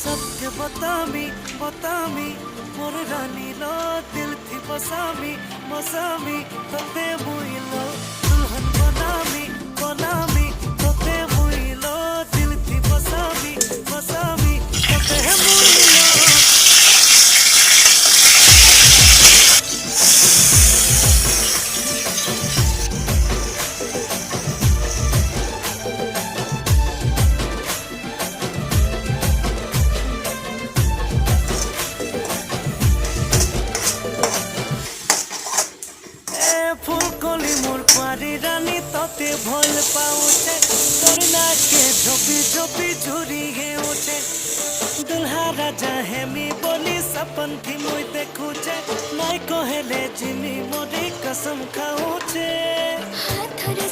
सबके बतामी बतामी मोर रानी लो दिल थी बसामी बसामी तोते मुइलो दुल्हन बनामी बनामी तोते मुइलो दिल थी बसामी बसामी तोते मुइलो। ফুলকলি মোর পারি রানী তোতে ভল পাউছে তোর নাকে ঝোপি ঝোপি ঝুরিয়ে উঠে दुल्हा राजा हेमी बोली सपन थी मुई देखुचे नाई कहेले जिनी मोरी कसम खाऊचे हाथ धरे